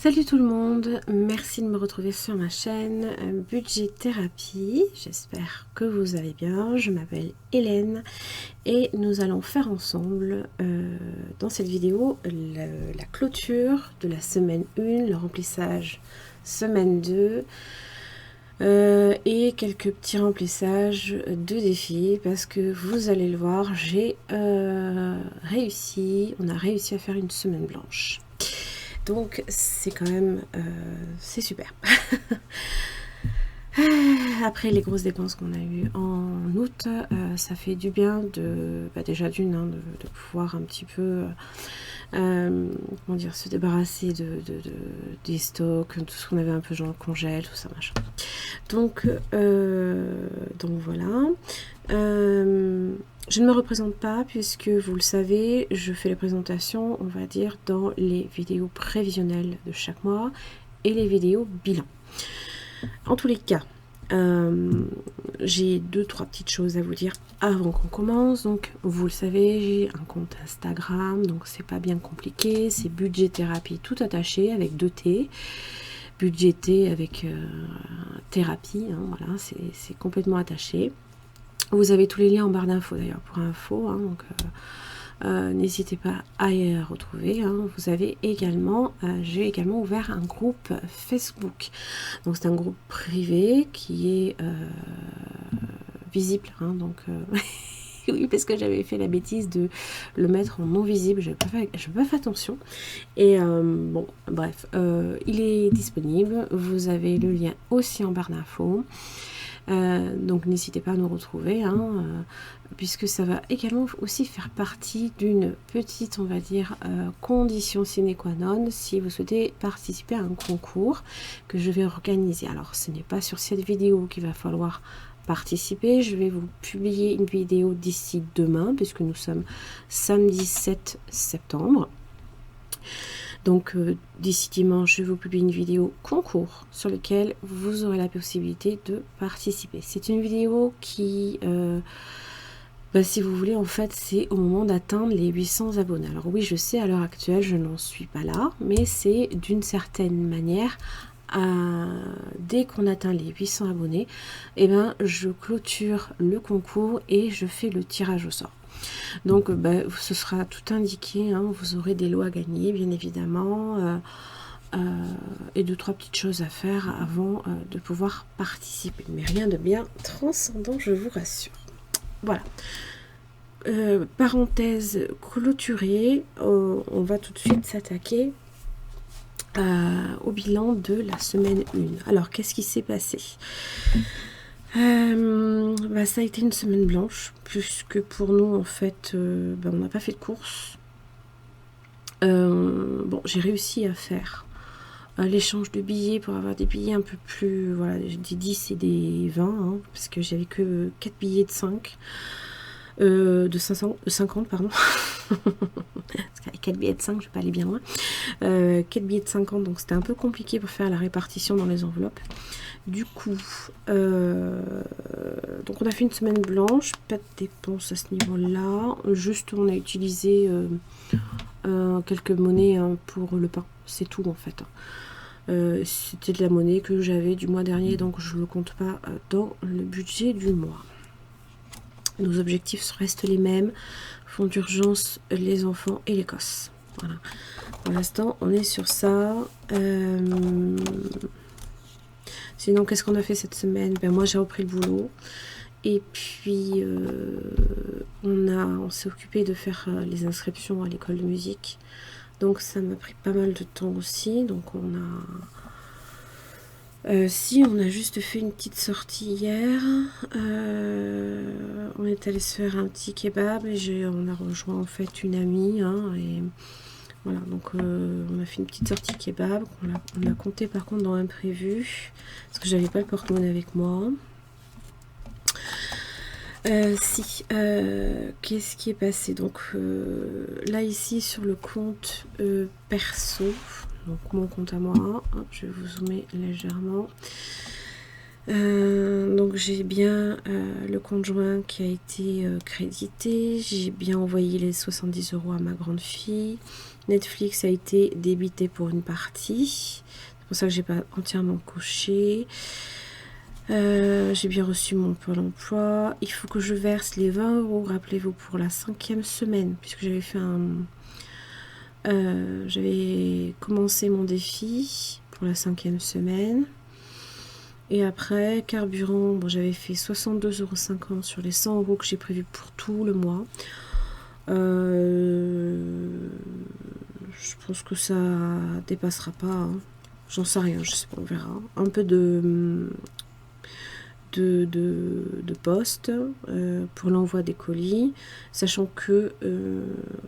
Salut tout le monde, merci de me retrouver sur ma chaîne Budget Thérapie. J'espère que vous allez bien. Je m'appelle Hélène et nous allons faire ensemble dans cette vidéo la clôture de la semaine 1, le remplissage semaine 2 et quelques petits remplissages de défis parce que vous allez le voir, on a réussi à faire une semaine blanche. Donc c'est quand même c'est super. Après les grosses dépenses qu'on a eues en août, ça fait du bien de déjà de pouvoir un petit peu comment dire, se débarrasser des stocks, tout ce qu'on avait un peu genre congèle, tout ça machin. Donc voilà. Je ne me représente pas puisque vous le savez, je fais les présentations, on va dire, dans les vidéos prévisionnelles de chaque mois et les vidéos bilan. En tous les cas, j'ai 2-3 petites choses à vous dire avant qu'on commence. Donc vous le savez, j'ai un compte Instagram, donc c'est pas bien compliqué, c'est Budget Thérapie tout attaché avec 2 T. Budgété avec thérapie, hein, voilà, c'est complètement attaché. Vous avez tous les liens en barre d'infos d'ailleurs pour info, hein, donc n'hésitez pas à y retrouver. Hein. Vous avez également, j'ai également ouvert un groupe Facebook. Donc c'est un groupe privé qui est visible, hein, donc oui, parce que j'avais fait la bêtise de le mettre en non visible, je n'ai pas fait attention. Et bon, bref, il est disponible. Vous avez le lien aussi en barre d'infos. Donc n'hésitez pas à nous retrouver, hein, puisque ça va également aussi faire partie d'une petite, on va dire, condition sine qua non si vous souhaitez participer à un concours que je vais organiser. Alors ce n'est pas sur cette vidéo qu'il va falloir participer, je vais vous publier une vidéo d'ici demain puisque nous sommes samedi 7 septembre. Donc d'ici dimanche, je vous publie une vidéo concours sur laquelle vous aurez la possibilité de participer. C'est une vidéo qui, si vous voulez, en fait, c'est au moment d'atteindre les 800 abonnés. Alors oui, je sais, à l'heure actuelle, je n'en suis pas là, mais c'est d'une certaine manière, dès qu'on atteint les 800 abonnés, eh ben, je clôture le concours et je fais le tirage au sort. Donc ce sera tout indiqué, hein, vous aurez des lots à gagner bien évidemment et 2-3 petites choses à faire avant de pouvoir participer, mais rien de bien transcendant, je vous rassure. Voilà, parenthèse clôturée, on va tout de suite s'attaquer au bilan de la semaine 1. Alors qu'est-ce qui s'est passé? Ça a été une semaine blanche, puisque pour nous, en fait, on n'a pas fait de course. Bon, j'ai réussi à faire l'échange de billets pour avoir des billets un peu plus, voilà, des 10 et des 20, hein, parce que j'avais que 4 billets de 5. De 50, pardon. Parce qu'avec 4 billets de 5, je vais pas aller bien loin. 4 billets de 50, donc c'était un peu compliqué pour faire la répartition dans les enveloppes. Du coup, donc on a fait une semaine blanche, pas de dépenses à ce niveau-là. Juste, on a utilisé quelques monnaies, hein, pour le pain. C'est tout en fait. C'était de la monnaie que j'avais du mois dernier, donc je ne le compte pas dans le budget du mois. Nos objectifs restent les mêmes. Fonds d'urgence, les enfants et l'Écosse. Voilà. Pour l'instant, on est sur ça. Sinon, qu'est-ce qu'on a fait cette semaine? Moi, j'ai repris le boulot. Et puis, on s'est occupé de faire les inscriptions à l'école de musique. Donc, ça m'a pris pas mal de temps aussi. Donc, on a juste fait une petite sortie hier. On est allé se faire un petit kebab et on a rejoint en fait une amie, hein, et voilà, donc on a fait une petite sortie kebab. On a compté par contre dans l'imprévu parce que j'avais pas le porte-monnaie avec moi. Qu'est-ce qui est passé? Donc là ici sur le compte perso, donc mon compte à moi, hop, je vais vous zoomer légèrement. Donc j'ai bien le conjoint qui a été crédité, j'ai bien envoyé les 70 € à ma grande fille. Netflix a été débité pour une partie, c'est pour ça que j'ai pas entièrement coché. J'ai bien reçu mon Pôle emploi. Il faut que je verse les 20 €, rappelez-vous, pour la 5e semaine, puisque j'avais fait j'avais commencé mon défi pour la 5e semaine. Et après, carburant, bon, j'avais fait 62,50 € sur les 100 € que j'ai prévu pour tout le mois. Je pense que ça dépassera pas, hein. J'en sais rien, je sais pas, on verra. Un peu de poste pour l'envoi des colis, sachant que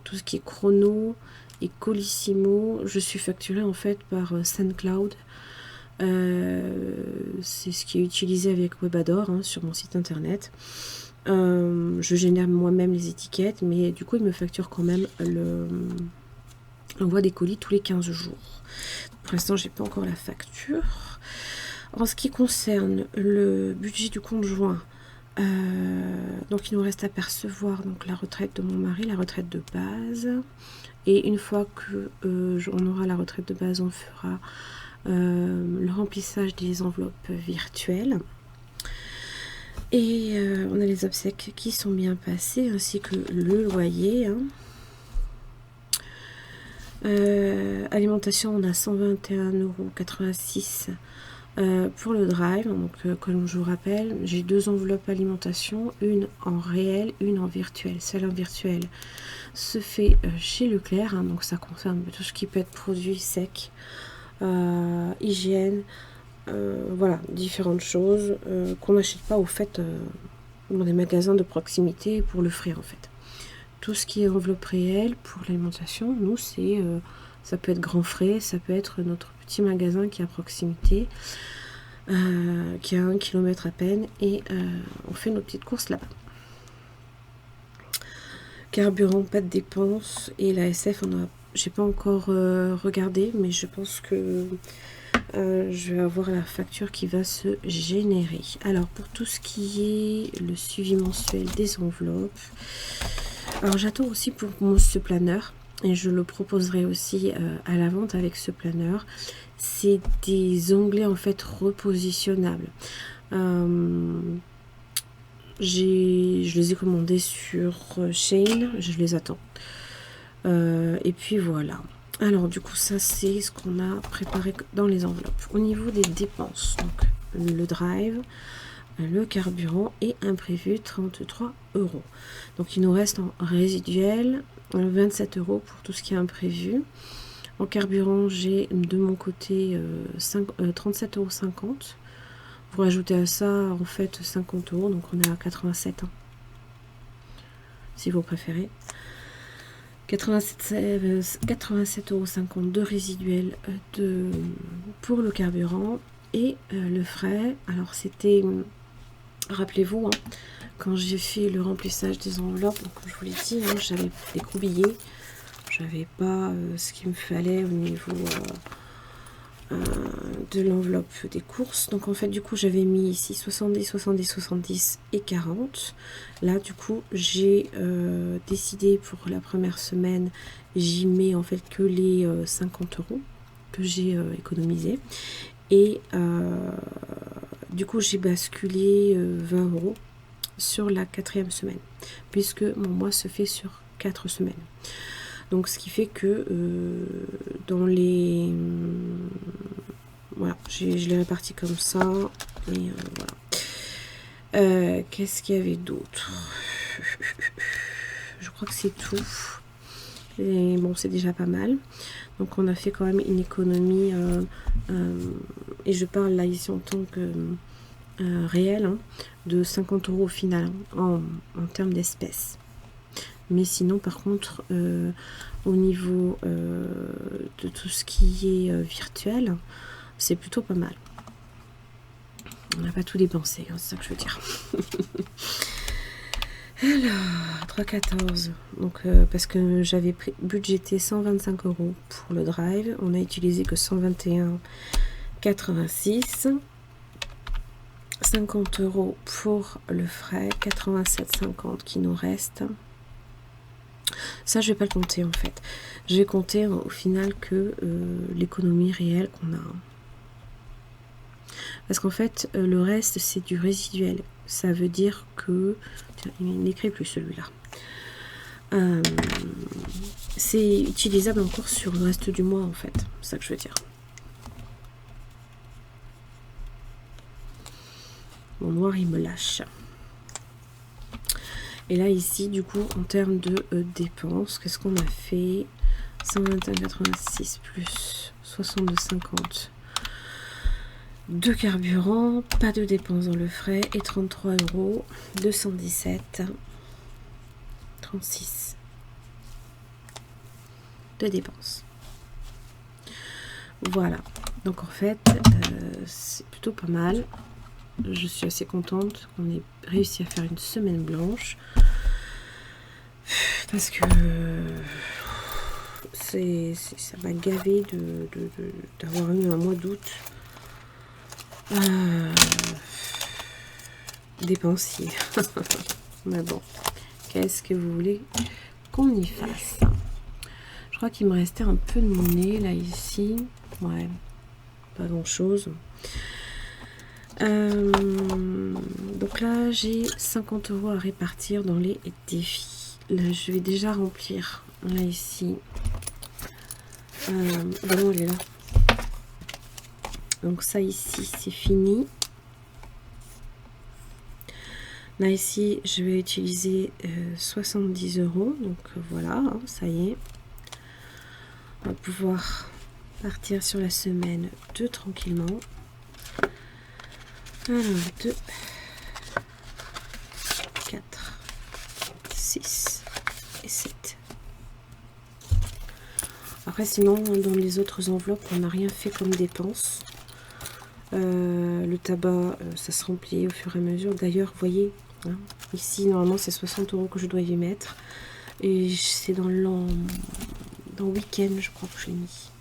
tout ce qui est chrono et colissimo, je suis facturée en fait par SendCloud. C'est ce qui est utilisé avec Webador, hein, sur mon site internet. Je génère moi-même les étiquettes, mais du coup, il me facture quand même l'envoi des colis tous les 15 jours. Pour l'instant, j'ai pas encore la facture. En ce qui concerne le budget du conjoint, donc il nous reste à percevoir donc la retraite de mon mari, la retraite de base. Et une fois que on aura la retraite de base, on fera le remplissage des enveloppes virtuelles. Et on a les obsèques qui sont bien passées, ainsi que le loyer, hein. Alimentation, on a 121,86 € pour le drive. Donc comme je vous rappelle, j'ai 2 enveloppes alimentation, une en réel, une en virtuel. Celle en virtuel se fait chez Leclerc, hein, donc ça concerne tout ce qui peut être produits secs, hygiène, voilà, différentes choses qu'on n'achète pas au fait dans des magasins de proximité pour l'offrir en fait. Tout ce qui est enveloppe réelle pour l'alimentation, nous c'est ça peut être Grand Frais, ça peut être notre petit magasin qui est à proximité, qui a 1 km à peine, et on fait nos petites courses là-bas. Carburant, pas de dépenses, et la SF, j'ai pas encore regardé, mais je pense que je vais avoir la facture qui va se générer. Alors pour tout ce qui est le suivi mensuel des enveloppes, alors j'attends aussi pour ce planeur, et je le proposerai aussi à la vente avec ce planeur. C'est des onglets en fait repositionnables. Je les ai commandés sur Shein, je les attends. Et puis voilà. Alors du coup ça c'est ce qu'on a préparé dans les enveloppes. Au niveau des dépenses, donc le drive, le carburant et imprévu 33 €. Donc il nous reste en résiduel 27 € pour tout ce qui est imprévu. En carburant, j'ai de mon côté 37,50 €. Vous rajoutez à ça en fait 50 €, donc on est à 87 €, hein, si vous préférez. 87,50 € de résiduel pour le carburant. Et le frais, alors c'était, rappelez-vous, hein, quand j'ai fait le remplissage des enveloppes, donc comme je vous l'ai dit, hein, j'avais découbillé, j'avais pas ce qu'il me fallait au niveau de l'enveloppe des courses. Donc en fait du coup j'avais mis ici 70, 70, 70 et 40. Là du coup j'ai décidé pour la première semaine, j'y mets en fait que les 50 € que j'ai économisé. Et du coup j'ai basculé 20 € sur la 4e semaine, puisque mon mois se fait sur 4 semaines. Donc ce qui fait que dans les... voilà, je l'ai réparti comme ça. Et voilà. Qu'est-ce qu'il y avait d'autre? Je crois que c'est tout. Et bon, c'est déjà pas mal. Donc on a fait quand même une économie. Et je parle là ici en tant que réel, hein, de 50 € au final, hein, en termes d'espèces. Mais sinon par contre au niveau de tout ce qui est virtuel, c'est plutôt pas mal. On n'a pas tout dépensé, hein, c'est ça que je veux dire. Alors 3,14 €, donc parce que j'avais budgété 125 € pour le drive, on a utilisé que 121,86 €. 50 € pour le frais, 87,50 qui nous reste. Ça, je vais pas le compter en fait. Je vais compter au final que l'économie réelle qu'on a. Parce qu'en fait, le reste, c'est du résiduel. Ça veut dire que... Tiens, il n'écrit plus celui-là. C'est utilisable encore sur le reste du mois en fait. C'est ça que je veux dire. Mon noir, il me lâche. Et là, ici, du coup, en termes de dépenses, qu'est-ce qu'on a fait? 121,86 plus 62,50 de carburant, pas de dépenses dans le frais, et 33 €, 217, 36 de dépenses. Voilà. Donc, en fait, c'est plutôt pas mal. Je suis assez contente qu'on ait réussi à faire une semaine blanche parce que ça m'a gavé d'avoir eu un mois d'août dépensier. Mais bon, qu'est-ce que vous voulez qu'on y fasse? Je crois qu'il me restait un peu de monnaie là ici. Ouais, pas grand chose. Donc là j'ai 50 € à répartir dans les défis. Là je vais déjà remplir là ici. Non, elle est là. Donc ça ici c'est fini. Là ici je vais utiliser 70 €. Donc voilà, hein, ça y est. On va pouvoir partir sur la semaine 2 tranquillement. Alors, 2, 4, 6 et 7. Après, sinon, dans les autres enveloppes, on n'a rien fait comme dépense. Le tabac, ça se remplit au fur et à mesure. D'ailleurs, vous voyez, hein, ici, normalement, c'est 60 € que je dois y mettre. Et c'est dans le week-end, je crois que je l'ai mis.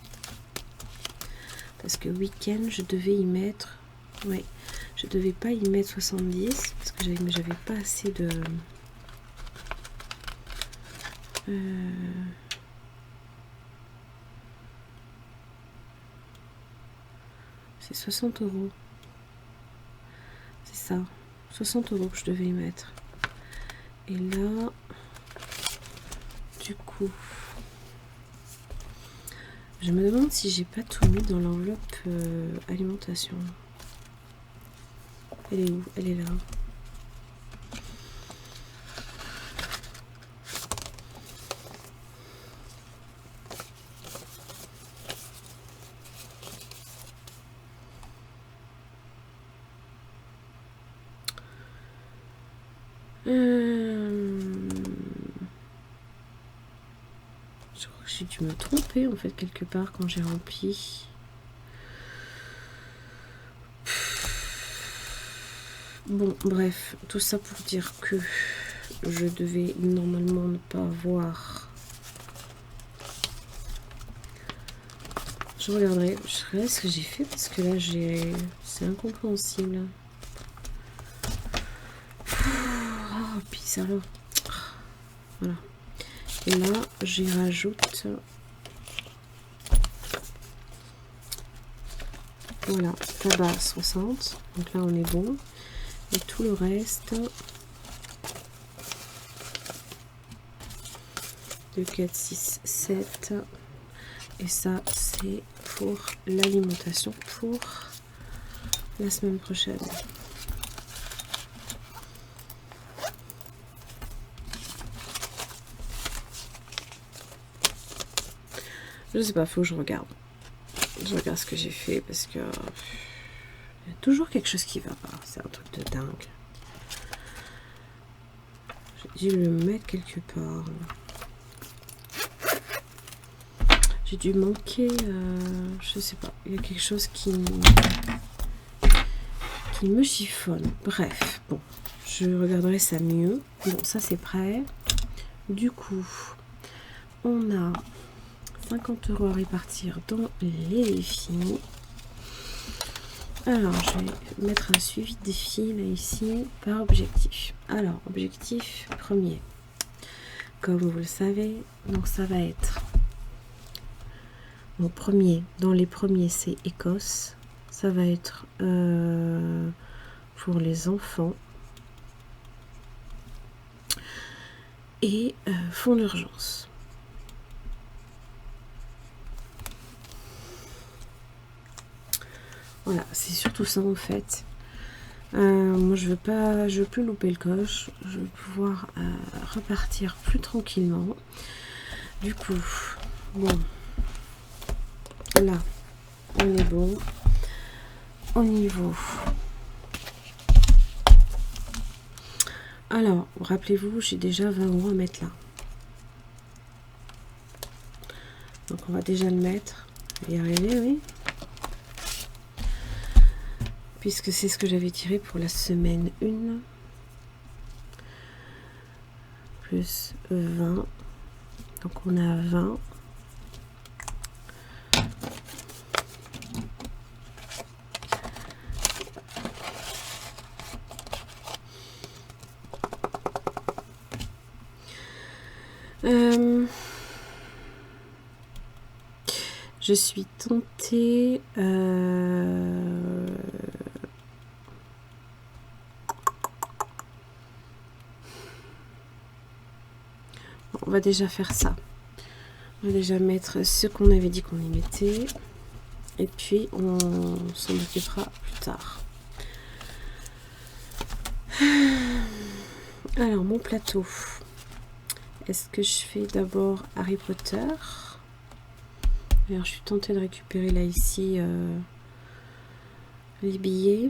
Parce que week-end, je devais y mettre... Ouais. Je devais pas y mettre 70 parce que j'avais pas assez de... C'est 60 €. C'est ça. 60 € que je devais y mettre. Et là, du coup, je me demande si j'ai pas tout mis dans l'enveloppe alimentation. Elle est où? Elle est là. Je crois que j'ai dû me tromper en fait quelque part quand j'ai rempli. Bon, bref, tout ça pour dire que je devais normalement ne pas avoir... Je regarderai ce que j'ai fait parce que là c'est incompréhensible. Oh, puis alors. Voilà. Et là, j'y rajoute... Voilà, tabac 60. Donc là, on est bon. Et tout le reste... 2, 4, 6, 7. Et ça, c'est pour l'alimentation pour la semaine prochaine. Je sais pas, faut que je regarde. Je regarde ce que j'ai fait parce que il y a toujours quelque chose qui va pas. C'est un truc de dingue. J'ai dû le mettre quelque part. J'ai dû manquer, je sais pas, il y a quelque chose qui me chiffonne. Bref, bon, je regarderai ça mieux. Bon, ça c'est prêt. Du coup, on a 50 € à répartir dans les défis. Alors, je vais mettre un suivi de défi là ici par objectif. Alors, objectif premier, comme vous le savez, donc ça va être au premier, dans les premiers c'est Écosse, ça va être pour les enfants et fonds d'urgence. Voilà, c'est surtout ça en fait. Moi je veux plus louper le coche, je veux pouvoir repartir plus tranquillement. Du coup, bon, là, on est bon. Au niveau. Alors, rappelez-vous, j'ai déjà 20 € à mettre là. Donc on va déjà le mettre. Je vais y arriver, oui. Puisque c'est ce que j'avais tiré pour la semaine 1. Plus 20. Donc on a 20. Je suis tentée. On va déjà faire ça. On va déjà mettre ce qu'on avait dit qu'on y mettait. Et puis on s'en occupera plus tard. Alors mon plateau. Est-ce que je fais d'abord Harry Potter? Alors je suis tentée de récupérer là ici les billets.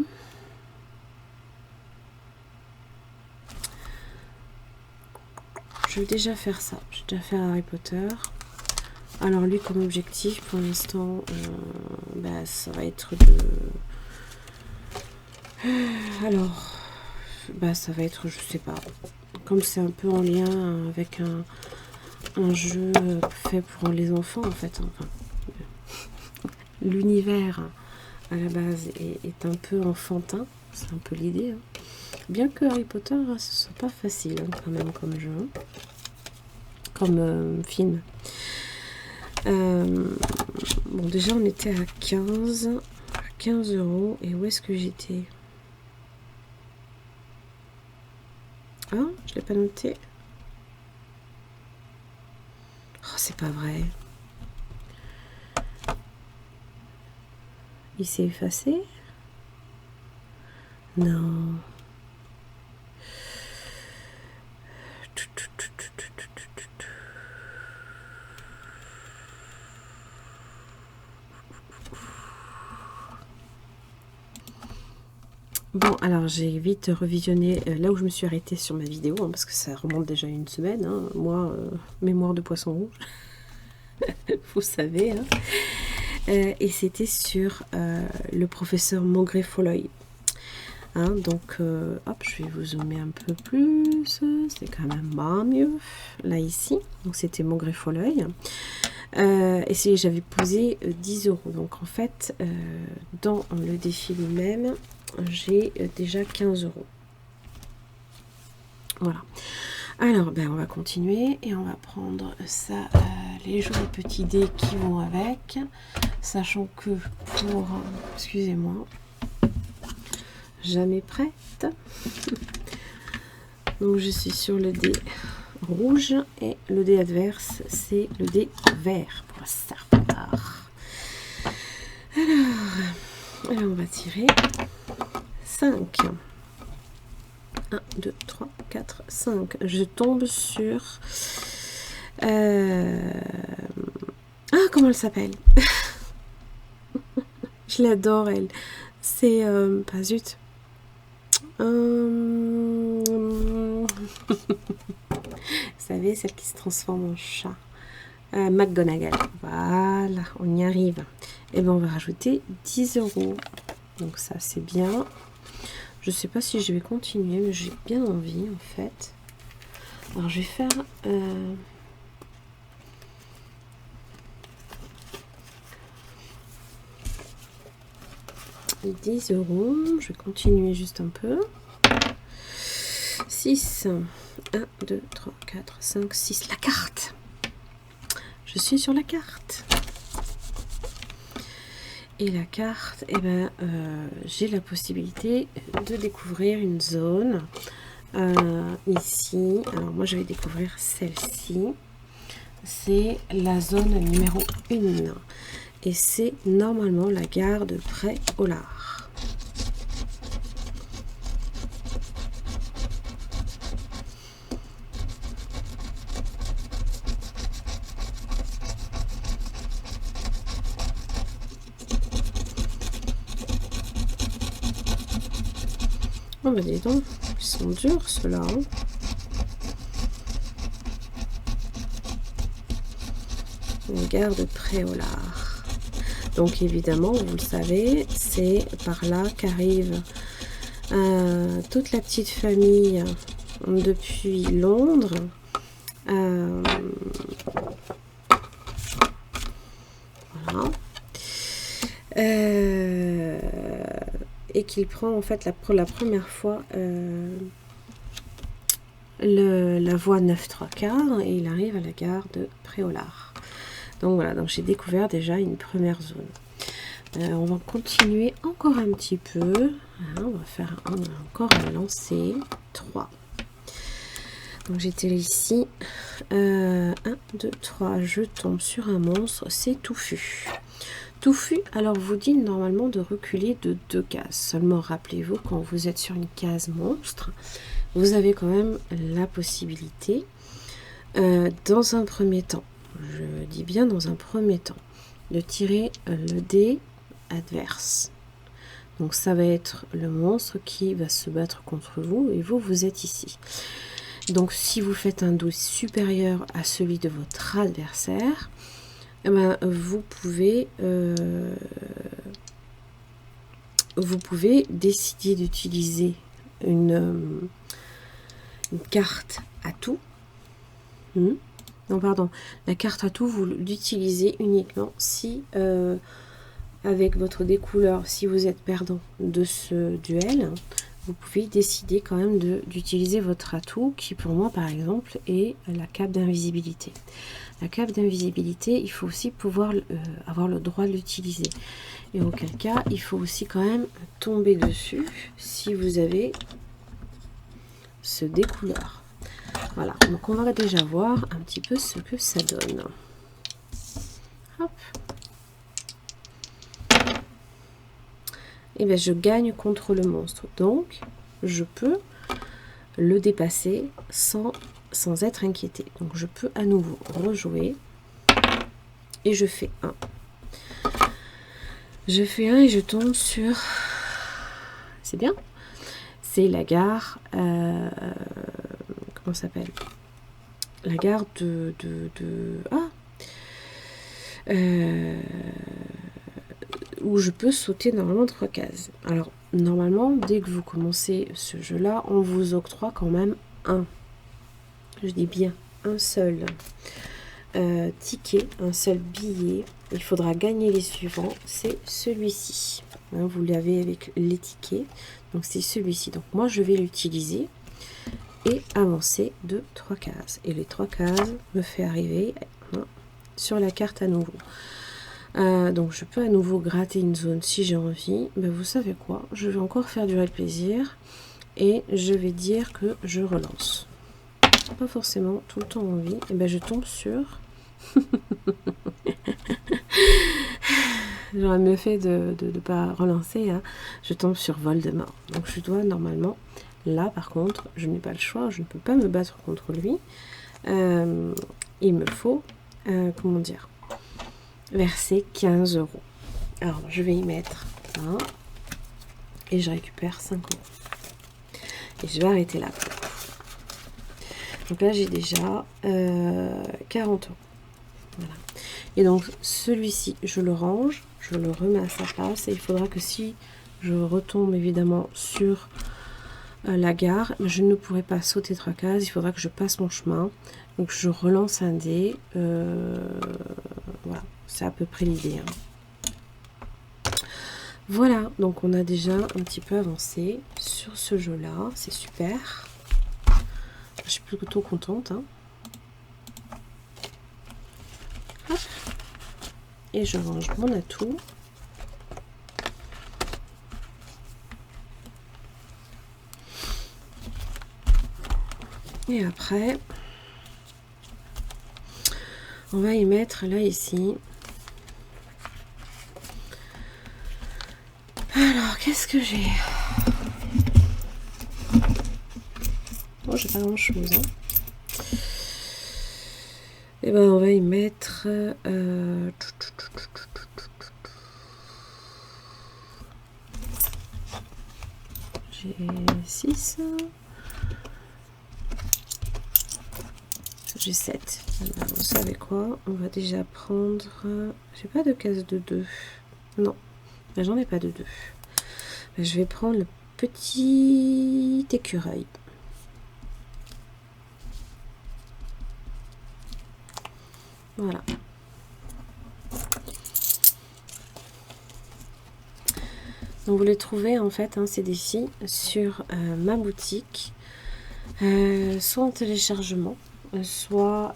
Je vais déjà faire ça. Je vais déjà faire Harry Potter. Alors lui comme objectif pour l'instant, ça va être de... Alors, ça va être, je sais pas, comme c'est un peu en lien avec un jeu fait pour les enfants en fait. Enfin, l'univers à la base est un peu enfantin, c'est un peu l'idée. Hein. Bien que Harry Potter, ce soit pas facile quand même comme jeu, comme film. Bon, déjà on était à 15 € et où est-ce que j'étais? Ah, je l'ai pas noté. Oh, c'est pas vrai. Il s'est effacé? Non. Bon, alors j'ai vite revisionné là où je me suis arrêtée sur ma vidéo, hein, parce que ça remonte déjà une semaine. Hein. Moi, mémoire de poisson rouge, vous savez. Hein. Et c'était sur le professeur Maugré-Folloy. Hein, donc, hop, je vais vous zoomer un peu plus. C'est quand même pas mieux. Là, ici. Donc, c'était Maugré-Folloy. Et si j'avais posé 10 €. Donc, en fait, dans le défi lui-même, j'ai déjà 15 €. Voilà. Alors, on va continuer et on va prendre ça, les jolis petits dés qui vont avec. Sachant que pour... Excusez-moi. Jamais prête. Donc, je suis sur le dé rouge et le dé adverse, c'est le dé vert pour Serpentard. Alors, on va tirer 5. 1, 2, 3, 4, 5. Je tombe sur... Ah, comment elle s'appelle? Je l'adore, elle. C'est... pas zut. Vous savez, celle qui se transforme en chat. McGonagall. Voilà, on y arrive. Et bien, on va rajouter 10 €. Donc ça, c'est bien. Je sais pas si je vais continuer, mais j'ai bien envie, en fait. Alors, je vais faire... 10 euros. Je vais continuer juste un peu. 6. 1, 2, 3, 4, 5, 6. La carte. Je suis sur la carte. Et la carte, eh ben, j'ai la possibilité de découvrir une zone. Ici, alors moi je vais découvrir celle-ci. C'est la zone numéro 1. Et c'est normalement la gare de Pré-au-Lard. Oh bah dis donc, ils sont durs ceux-là. Hein. La gare de Pré-au-Lard. Donc évidemment, vous le savez, c'est par là qu'arrive toute la petite famille depuis Londres. Voilà. Et qu'il prend en fait pour la première fois la voie 9-3/4 et il arrive à la gare de Pré-au-Lard. Donc voilà, donc j'ai découvert déjà une première zone. On va continuer encore un petit peu. Voilà, on va faire encore un lancer. 3. Donc j'étais ici. 1, 2, 3. Je tombe sur un monstre. C'est Touffu. Touffu, alors vous dit normalement de reculer de 2 cases. Seulement rappelez-vous, quand vous êtes sur une case monstre, vous avez quand même la possibilité, dans un premier temps, je dis bien dans un premier temps, de tirer le dé adverse. Donc ça va être le monstre qui va se battre contre vous et vous êtes ici. Donc si vous faites un 12 supérieur à celui de votre adversaire, eh ben, vous pouvez décider d'utiliser une carte atout. Non, pardon. La carte atout, vous l'utilisez uniquement si, avec votre découleur, si vous êtes perdant de ce duel, vous pouvez décider quand même d'utiliser votre atout, qui pour moi, par exemple, est la cape d'invisibilité. La cape d'invisibilité, il faut aussi pouvoir avoir le droit de l'utiliser. Et auquel cas, il faut aussi quand même tomber dessus si vous avez ce découleur. Voilà, donc on va déjà voir un petit peu ce que ça donne. Hop. Et bien je gagne contre le monstre. Donc, je peux le dépasser sans être inquiété. Donc je peux à nouveau rejouer. Et je fais 1. Je fais 1 et je tombe sur... C'est bien. C'est la gare... comment ça s'appelle? La gare où je peux sauter normalement 3 cases. Alors, normalement, dès que vous commencez ce jeu-là, on vous octroie quand même je dis bien un seul ticket, un seul billet. Il faudra gagner les suivants, c'est celui-ci. Hein, vous l'avez avec les tickets, donc c'est celui-ci. Donc moi, je vais l'utiliser et avancer de 3 cases. Et les 3 cases me fait arriver sur la carte à nouveau. Donc je peux à nouveau gratter une zone si j'ai envie. Mais vous savez quoi? Je vais encore faire durer le plaisir. Et je vais dire que je relance. Pas forcément tout le temps envie. Et ben je tombe sur... J'aurais mieux fait de ne pas relancer. Hein. Je tombe sur Voldemort. Donc je dois normalement... Là par contre, je n'ai pas le choix. Je ne peux pas me battre contre lui. Il me faut... comment dire, verser 15 euros. Alors je vais y mettre 1 et je récupère 5 euros. Et je vais arrêter là. Donc là j'ai déjà 40 euros. Voilà. Et donc celui-ci, je le range, je le remets à sa place. Et il faudra que si je retombe évidemment sur la gare, je ne pourrai pas sauter 3 cases. Il faudra que je passe mon chemin. Donc je relance un dé. Voilà, c'est à peu près l'idée. Hein. Voilà, donc on a déjà un petit peu avancé sur ce jeu-là. C'est super. Je suis plutôt contente. Hein. Hop. Et je range mon atout. Et après, on va y mettre là ici. Alors, qu'est-ce que j'ai? Bon, j'ai pas grand chose. Hein. Et ben, on va y mettre. J'ai 6. J'ai 7. Alors, vous savez quoi? On va déjà prendre... J'ai pas de case de 2. Non, j'en ai pas de 2. Je vais prendre le petit écureuil. Voilà. Donc vous les trouvez en fait, hein, ces défis, sur ma boutique, soit en téléchargement, soit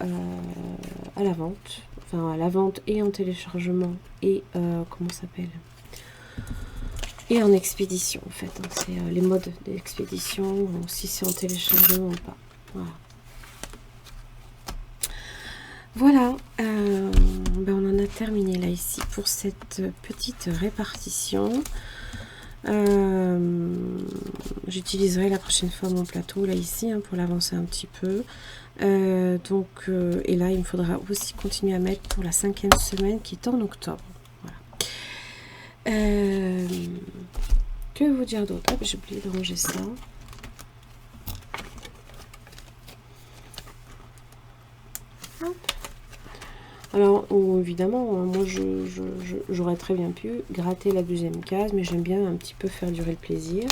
à la vente. Enfin, à la vente et en téléchargement et comment ça s'appelle, et en expédition en fait. Hein, c'est les modes d'expédition, si c'est en téléchargement ou pas. Voilà. Voilà, ben on en a terminé là ici pour cette petite répartition. J'utiliserai la prochaine fois mon plateau là ici, hein, pour l'avancer un petit peu. Et là il me faudra aussi continuer à mettre pour la 5e semaine qui est en octobre. Voilà. Que vous dire d'autre? J'ai oublié de ranger ça. Hop. Alors, évidemment, moi, j'aurais très bien pu gratter la 2e case, mais j'aime bien un petit peu faire durer le plaisir.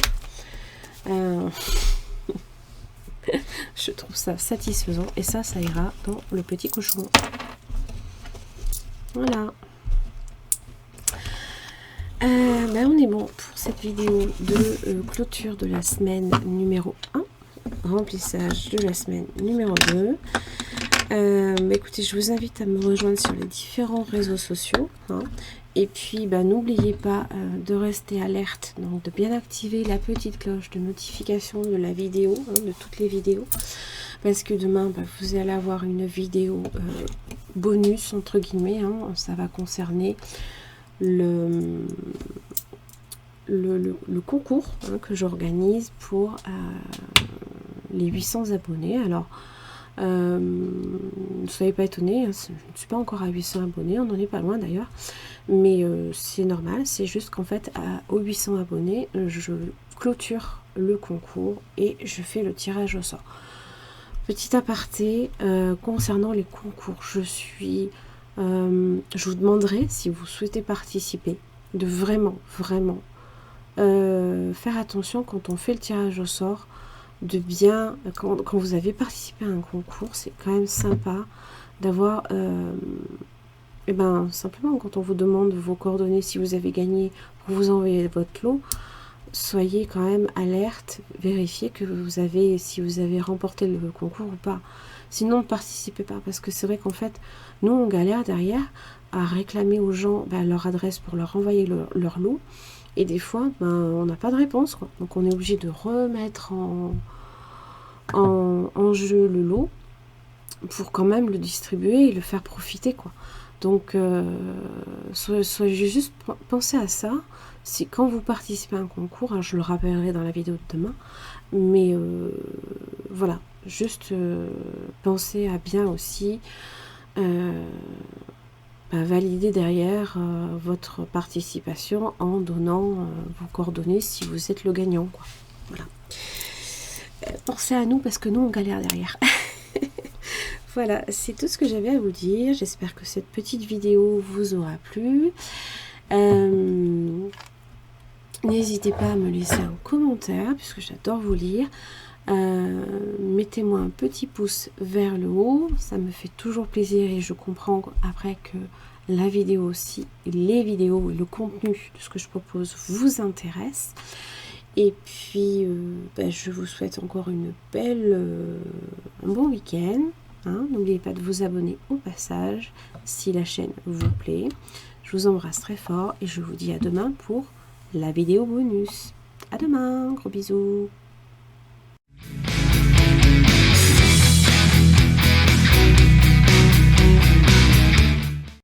Je trouve ça satisfaisant, et ça ira dans le petit cochon. Voilà. On est bon pour cette vidéo de clôture de la semaine numéro 1. Remplissage de la semaine numéro 2. Écoutez, je vous invite à me rejoindre sur les différents réseaux sociaux, hein. Et puis n'oubliez pas de rester alerte, donc de bien activer la petite cloche de notification de la vidéo, hein, de toutes les vidéos, parce que demain vous allez avoir une vidéo bonus entre guillemets, hein. Ça va concerner le concours, hein, que j'organise pour les 800 abonnés. Alors ne soyez pas étonnés, hein, je ne suis pas encore à 800 abonnés, on n'en est pas loin d'ailleurs, mais c'est normal, c'est juste qu'en fait aux 800 abonnés, je clôture le concours et je fais le tirage au sort. Petit aparté, concernant les concours, je vous demanderai, si vous souhaitez participer, de vraiment faire attention quand on fait le tirage au sort, de bien, quand vous avez participé à un concours, c'est quand même sympa d'avoir, simplement quand on vous demande vos coordonnées, si vous avez gagné, pour vous envoyer votre lot, soyez quand même alerte, vérifiez que si vous avez remporté le concours ou pas. Sinon, ne participez pas, parce que c'est vrai qu'en fait, nous, on galère derrière à réclamer aux gens leur adresse pour leur envoyer leur lot. Et des fois, on n'a pas de réponse, quoi. Donc on est obligé de remettre en jeu le lot pour quand même le distribuer et le faire profiter, quoi. Donc soyez juste pensez à ça. Si quand vous participez à un concours, hein, je le rappellerai dans la vidéo de demain, mais voilà, juste pensez à bien aussi valider derrière votre participation en donnant vos coordonnées si vous êtes le gagnant, quoi. Voilà. Pensez à nous parce que nous on galère derrière. Voilà, c'est tout ce que j'avais à vous dire. J'espère que cette petite vidéo vous aura plu. N'hésitez pas à me laisser un commentaire puisque j'adore vous lire. Mettez-moi un petit pouce vers le haut, ça me fait toujours plaisir et je comprends après que la vidéo aussi, les vidéos et le contenu de ce que je propose vous intéresse. Et puis, je vous souhaite encore un bon week-end. Hein. N'oubliez pas de vous abonner au passage si la chaîne vous plaît. Je vous embrasse très fort et je vous dis à demain pour la vidéo bonus. À demain, gros bisous.